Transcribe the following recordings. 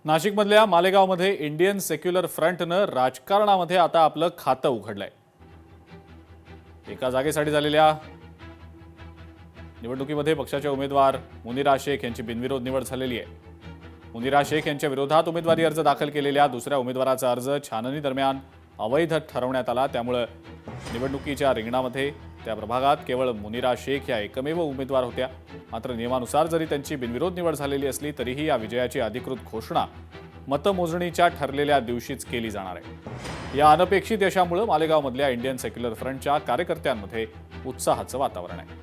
नाशिकमधल्या मालेगावमध्ये Indian secular फ्रंटनं राजकारणामध्ये आता आपलं खातं उघडलंय। एका जागेसाठी झालेल्या निवडणुकीमध्ये पक्षाचे उमेदवार मुनिरा शेख यांची बिनविरोध निवड झालेली आहे। मुनिरा शेख यांच्या विरोधात उमेदवारी अर्ज दाखल केलेल्या दुसऱ्या उमेदवाराचा अर्ज छाननी दरम्यान अवैध ठरवण्यात आला। त्यामुळे निवडणुकीच्या रिंगणामध्ये त्या प्रभागात केवळ मुनिरा शेख या एकमेव उमेदवार होत्या। मात्र नियमानुसार जरी त्यांची बिनविरोध निवड झालेली असली तरीही या विजयाची अधिकृत घोषणा मतमोजणीच्या ठरलेल्या दिवशीच केली जाणार आहे। या अनपेक्षित यशामुळे मालेगावमधल्या इंडियन सेक्युलर फ्रंटच्या कार्यकर्त्यांमध्ये उत्साहाचं वातावरण आहे।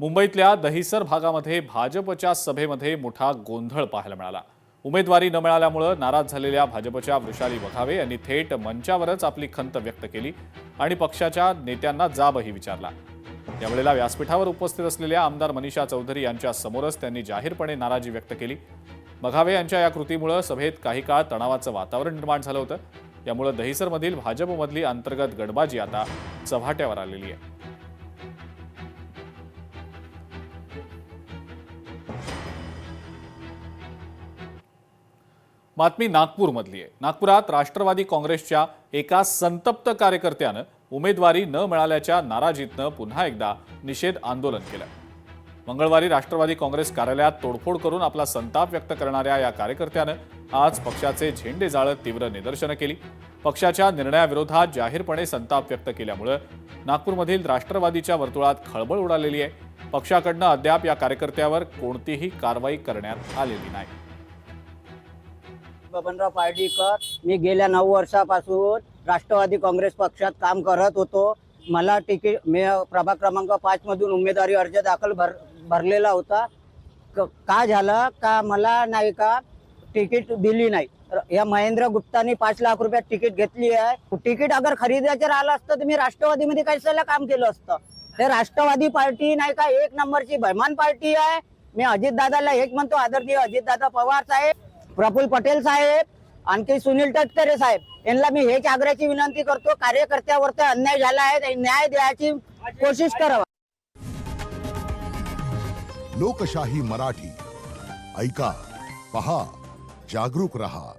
मुंबईतल्या दहिसर भागामध्ये भाजपच्या सभेमध्ये मोठा गोंधळ पाहायला मिळाला। उमेदवारी न मिळाल्यामुळे नाराज झालेल्या भाजपच्या वृषाली वघावे यांनी थेट मंचावरच आपली खंत व्यक्त केली आणि पक्षाच्या नेत्यांना जाबही विचारला। यावेळेला व्यासपीठावर उपस्थित असलेल्या आमदार मनीषा चौधरी यांच्या समोरच त्यांनी जाहीरपणे नाराजी व्यक्त केली। वघावे यांच्या या कृतीमुळे सभेत काही काळ तणावाचं वातावरण निर्माण झालं होतं। यामुळे दहिसरमधील भाजपमधली अंतर्गत गडबाजी आता चव्हाट्यावर आलेली आहे। बातमी नागपूरमधली आहे। नागपुरात राष्ट्रवादी काँग्रेसच्या एका संतप्त कार्यकर्त्यानं उमेदवारी न मिळाल्याच्या नाराजीतनं पुन्हा एकदा निषेध आंदोलन केलं। मंगळवारी राष्ट्रवादी काँग्रेस कार्यालयात तोडफोड करून आपला संताप व्यक्त करणाऱ्या या कार्यकर्त्यानं आज पक्षाचे झेंडे जाळत तीव्र निदर्शनं केली। पक्षाच्या निर्णयाविरोधात जाहीरपणे संताप व्यक्त केल्यामुळे नागपूरमधील राष्ट्रवादीच्या वर्तुळात खळबळ उडालेली आहे। पक्षाकडनं अद्याप या कार्यकर्त्यावर कोणतीही कारवाई करण्यात आलेली नाही। बबनराव पार्टीकर, मी गेल्या 9 वर्षापासून राष्ट्रवादी काँग्रेस पक्षात काम करत होतो। मला तिकीट मी प्रभाग क्रमांक 5 मधून उमेदवारी अर्ज दाखल भरलेला होता। का झालं का मला नाही का तिकीट दिली नाही। या महेंद्र गुप्तानी 5 लाख रुपयात तिकीट घेतली आहे। तिकीट अगर खरीदायचं राहिलं असतं तर मी राष्ट्रवादीमध्ये कशाला काम केलं असतं। हे राष्ट्रवादी पार्टी नाही का एक नंबरची बैमान पार्टी आहे। मी अजितदादाला एक म्हणतो, आदरणीय अजितदादा पवार साहेब, प्रफुल्ल पटेल साहेब, आणखी सुनील तटकरे साहेब यांना मी हेच आग्रहाची विनंती करतो, कार्यकर्त्यावरती अन्याय झाला आहे, न्याय द्यायची कोशिश करावा। लोकशाही मराठी ऐका, पहा, जागरूक रहा।